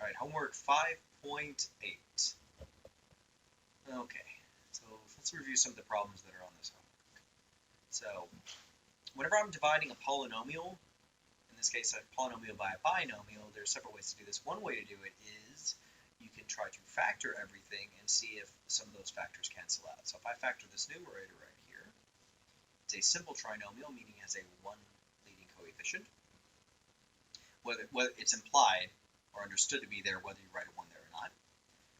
Right, homework 5.8. Okay, so let's review some of the problems that are on this homework. So, whenever I'm dividing a polynomial, in this case a polynomial by a binomial, there's several ways to do this. One way to do it is you can try to factor everything and see if some of those factors cancel out. So if I factor this numerator right here, it's a simple trinomial, meaning it has a one leading coefficient. Whether it's implied or understood to be there, whether you write a 1 there or not.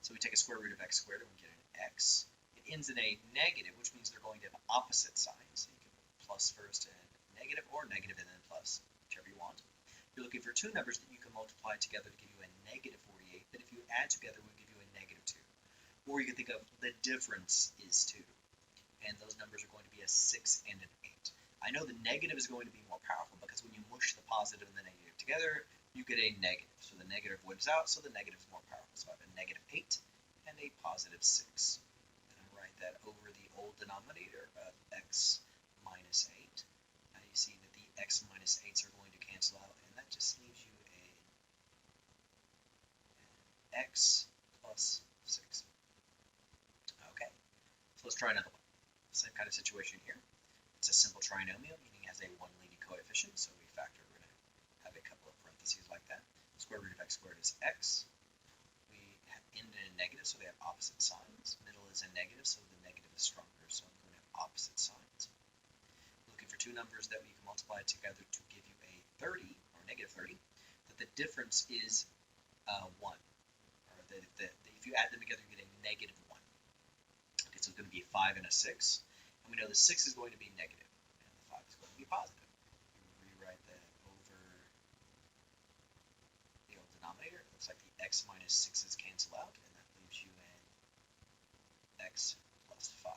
So we take a square root of x squared and we get an x. It ends in a negative, which means they're going to have opposite signs. So you can put plus first and negative, or negative and then plus, whichever you want. You're looking for two numbers that you can multiply together to give you a negative 48, that if you add together would give you a negative 2. Or you can think of the difference is 2. And those numbers are going to be a 6 and an 8. I know the negative is going to be more powerful because when you mush the positive and the negative together, you get a negative. So the negative wins out, so the negative is more powerful. So I have a negative 8 and a positive 6. And I write that over the old denominator of x minus 8. Now you see that the x minus 8s are going to cancel out, and that just leaves you an x plus 6. Okay, so let's try another one. Same kind of situation here. It's a simple trinomial, meaning it has a one leading coefficient, so we factor, we're going to have a couple of parentheses like that. Square root of x squared is x. We have end in a negative, so they have opposite signs. Middle is a negative, so the negative is stronger, so I'm going to have opposite signs. Looking for two numbers that we can multiply together to give you a 30, or negative 30, that the difference is 1. Or if you add them together, you get a negative 1. Okay, so it's going to be a 5 and a 6. And we know the 6 is going to be negative, and the 5 is going to be positive. You rewrite that over the old denominator. It looks like the x minus 6's cancel out, and that leaves you an x plus 5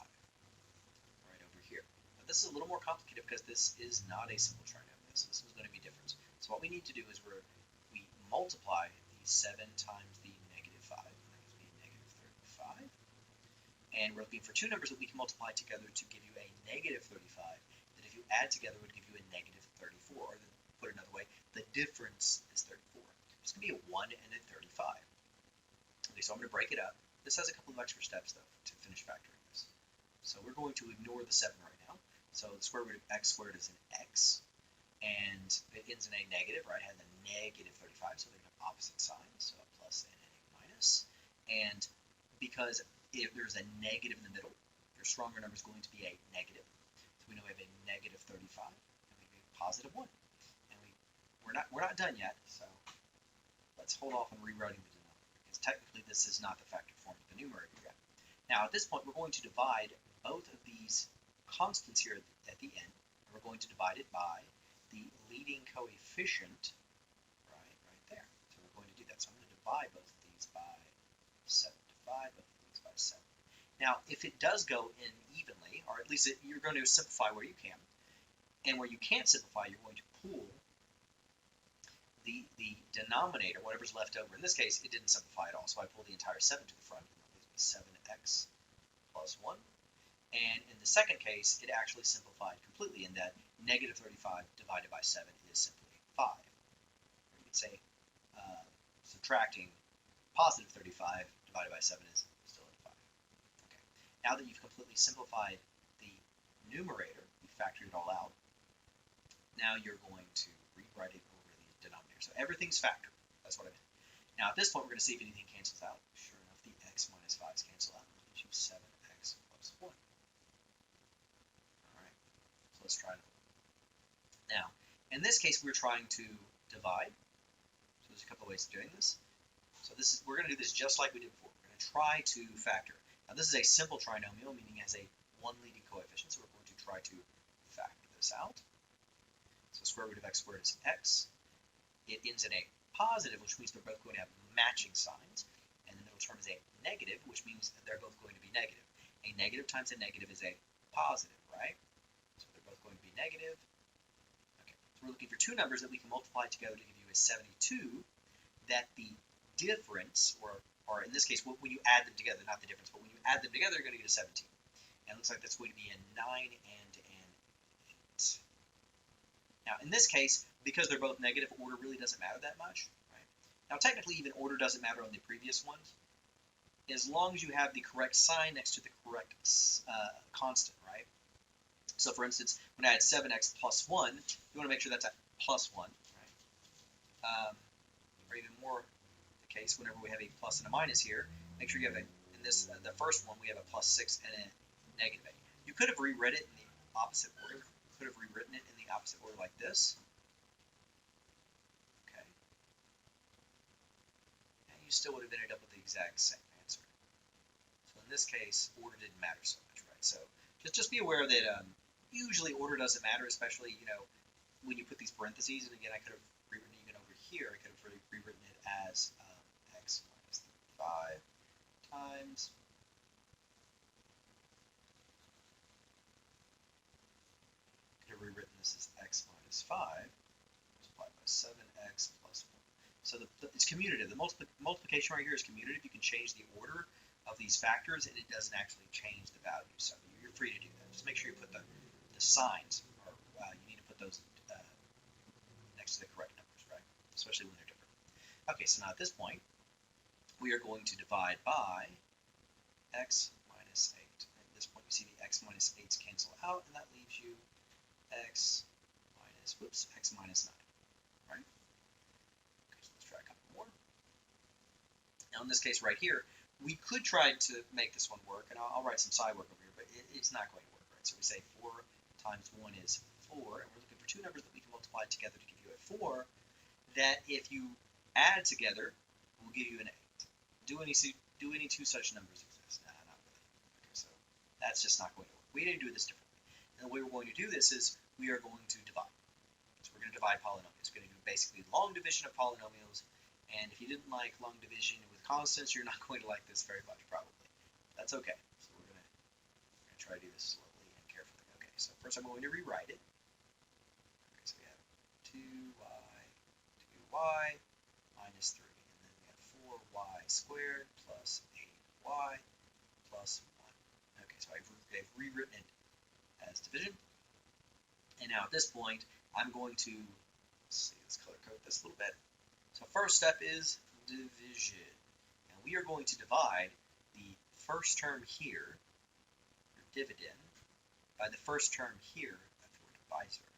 right over here. Now this is a little more complicated because this is not a simple trinomial, so this is going to be different. So what we need to do is we multiply the 7 times the negative 5, and that gives me negative 35. And we're looking for two numbers that we can multiply together to give you a negative 35, that if you add together would give you a negative 34, or put it another way, the difference is 34. It's going to be a 1 and a 35. Okay, so I'm going to break it up. This has a couple of extra steps, though, to finish factoring this. So we're going to ignore the 7 right now. So the square root of x squared is an x, and it ends in a negative, right? It has a negative 35, so they have opposite signs, so a plus and a minus. And because if there's a negative in the middle, your stronger number is going to be a negative. So we know we have a negative 35, and we have a positive 1. And we're not done yet, so let's hold off on rewriting the denominator, because technically this is not the factor form of the numerator yet. Now at this point, we're going to divide both of these constants here at the end, and we're going to divide it by the leading coefficient right there. So we're going to do that. So I'm going to divide both of these by 7. Divide both of these by 7. Now, if it does go in evenly, or at least you're going to simplify where you can, and where you can't simplify, you're going to pool the denominator, whatever's left over. In this case, it didn't simplify at all, so I pull the entire 7 to the front, and that leaves me 7x plus 1. And in the second case, it actually simplified completely in that negative 35 divided by 7 is simply 5. Or you could say subtracting positive 35 divided by 7 is still a 5. Okay. Now that you've completely simplified the numerator, you factored it all out, now you're going to rewrite it over the denominator. So everything's factored. That's what I meant. Now at this point, we're going to see if anything cancels out. Sure enough, the x minus 5's cancel out. That gives you 7x plus 1. All right. So let's try it. Now, in this case, we're trying to divide. So there's a couple of ways of doing this. So we're going to do this just like we did before. We're going to try to factor. Now this is a simple trinomial, meaning it has a one leading coefficient, so we're going to try to factor this out. So square root of x squared is x. It ends in a positive, which means they're both going to have matching signs. And the middle term is a negative, which means that they're both going to be negative. A negative times a negative is a positive, right? So they're both going to be negative. Okay, so we're looking for two numbers that we can multiply together to give you a 72, that the difference, or in this case, when you add them together, not the difference, but when you add them together, you're going to get a 17. And it looks like that's going to be a 9 and an 8. Now, in this case, because they're both negative, order really doesn't matter that much, right? Now, technically, even order doesn't matter on the previous ones, as long as you have the correct sign next to the correct constant, right? So, for instance, when I had 7x plus 1, you want to make sure that's at plus 1, right? Or even more the case, whenever we have a plus and a minus here, make sure you have in this, the first one, we have a plus 6 and a negative 8. You could have rewritten it in the opposite order. You could have rewritten it in the opposite order like this. Okay. And you still would have ended up with the exact same answer. So in this case, order didn't matter so much, right? So just be aware that usually order doesn't matter, especially, when you put these parentheses. And again, I could have rewritten even over here, I could have rewritten it as x minus 5 times rewritten this as x minus 5 multiplied by 7x plus 1. So it's commutative. The multiplication right here is commutative. You can change the order of these factors, and it doesn't actually change the value. So you're free to do that. Just make sure you put the signs, or you need to put those next to the correct numbers, right? Especially when they're different. Okay, so now at this point, we are going to divide by x minus 8. At this point, you see the x minus 8's cancel out, and that leaves you x minus 9, right? Okay, so let's try a couple more. Now in this case right here, we could try to make this one work, and I'll write some side work over here, but it's not going to work, right? So we say 4 times 1 is 4, and we're looking for two numbers that we can multiply together to give you a 4, that if you add together will give you an 8. Do any two such numbers exist? Nah, not really. Okay, so that's just not going to work. We need to do this differently. And the way we're going to do this is we are going to divide. So we're going to divide polynomials. We're going to do basically long division of polynomials. And if you didn't like long division with constants, you're not going to like this very much, probably. That's okay. So we're going to try to do this slowly and carefully. Okay, so first I'm going to rewrite it. Okay, so we have 2y minus 3. And then we have 4y squared plus 8y plus 1. Okay, so I've rewritten it as division. And now at this point, I'm going to, let's color code this a little bit. So first step is division. And we are going to divide the first term here, your dividend, by the first term here of your divisor.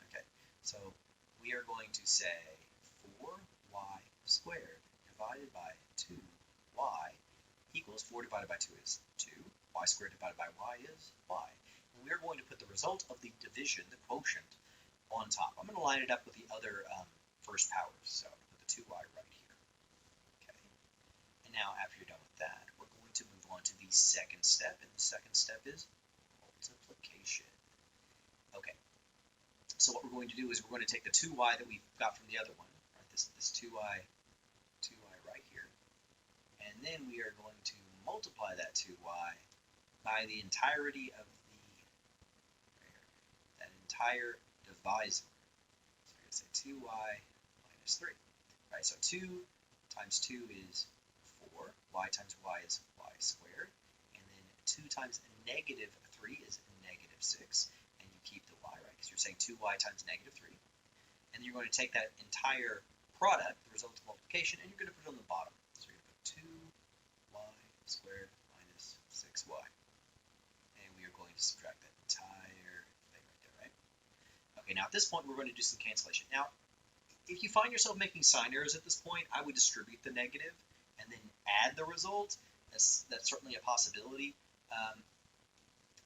Okay, so we are going to say 4y squared divided by 2y equals 4 divided by 2 is 2. Y squared divided by y is y. And we are going to put the result of the division, the quotient, on top. I'm going to line it up with the other first powers. So I'm going to put the 2y right here. Okay. And now after you're done with that, we're going to move on to the second step. And the second step is multiplication. Okay. So what we're going to do is we're going to take the 2y that we got from the other one, right? This 2y right here. And then we are going to multiply that 2y by the entirety of that entire divisor. So we're going to say 2y minus 3. Right, so 2 times 2 is 4. Y times y is y squared. And then 2 times negative 3 is negative 6. And you keep the y, right? Because you're saying 2y times negative 3. And then you're going to take that entire product, the result of multiplication, and you're going to put it on the bottom. So you're going to put 2y squared minus 6y. And we are going to subtract that entire thing right there, right? Okay, now at this point, we're going to do some cancellation. Now, if you find yourself making sign errors at this point, I would distribute the negative and then add the result. That's certainly a possibility.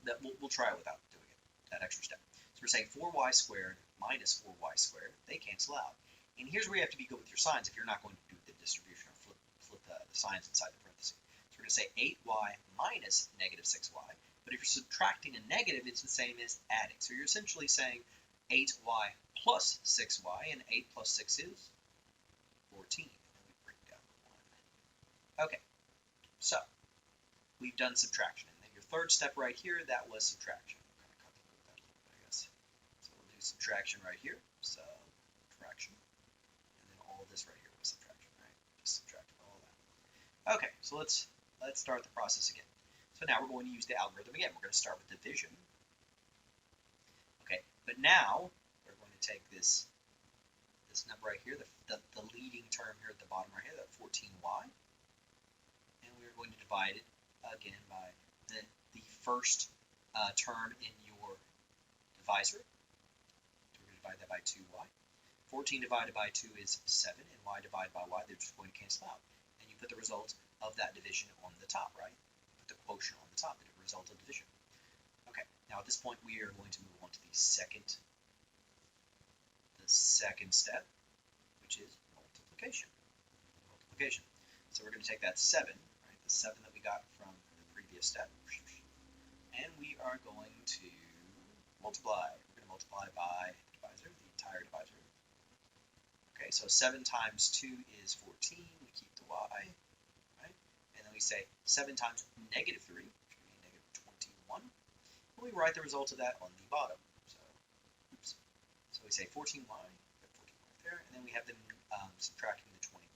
That we'll try it without doing it, that extra step. So we're saying 4y squared minus 4y squared. They cancel out. And here's where you have to be good with your signs if you're not going to do the distribution or flip the signs inside the parentheses. So we're going to say 8y minus negative 6y. But if you're subtracting a negative, it's the same as adding. So you're essentially saying 8y plus 6y, and 8 plus 6 is 14. And we bring down the 1. Okay, so we've done subtraction. And then your third step right here, that was subtraction. I'll kind of cut the code that a little bit, I guess. So we'll do subtraction right here. Subtraction. And then all of this right here was subtraction, right? Just subtracted all that. Okay, so let's start the process again. So now we're going to use the algorithm again. We're going to start with division. Okay, but now we're going to take this this number right here, the leading term here at the bottom right here, that 14y, and we're going to divide it again by the first term in your divisor. So we're going to divide that by 2y. 14 divided by 2 is 7, and y divided by y, they're just going to cancel out. And you put the result of that division on the top, right? Put the quotient on the top, the result of division. Okay, now at this point we are going to move on to the second step, which is multiplication. So we're going to take that 7, right, the 7 that we got from the previous step, and we are going to multiply. We're going to multiply by the divisor, the entire divisor. Okay, so 7 times 2 is 14. We keep the y, right? And then we say 7 times negative 3, which would be negative 21. And we write the result of that on the bottom. So, oops. So we say 14y, put 14 right there, and then we have them subtracting the 21.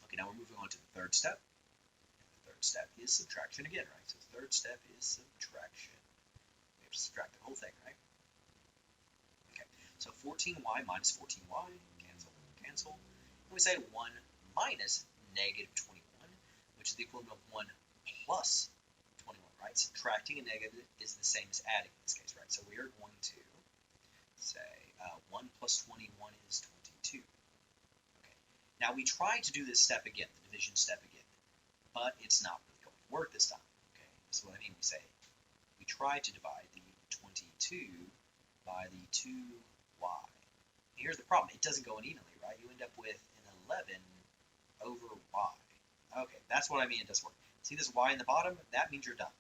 Okay, now we're moving on to the third step. And the third step is subtraction again, right? So the third step is subtraction. We have to subtract the whole thing, right? Okay, so 14y minus 14y, cancel. And we say 1 minus negative 21, which is the equivalent of 1 plus 21, right? Subtracting a negative is the same as adding in this case, right? So we are going to say 1 plus 21 is 22. Okay. Now we tried to do this step again, the division step again, but it's not really going to work this time. Okay. So what I mean, we say we try to divide the 22 by the 2y. Here's the problem. It doesn't go in evenly, right? You end up with an 11 over y. Okay, that's what I mean. It does work. See this y in the bottom? That means you're done.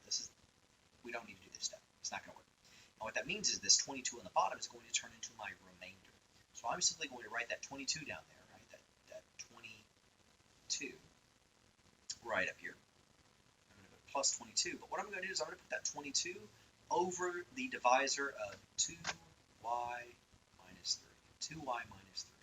We don't need to do this step. It's not going to work. And what that means is this 22 on the bottom is going to turn into my remainder. So I'm simply going to write that 22 down there, right? That 22 right up here. I'm going to put plus 22. But what I'm going to do is I'm going to put that 22 over the divisor of 2y minus 3. 2y minus 3.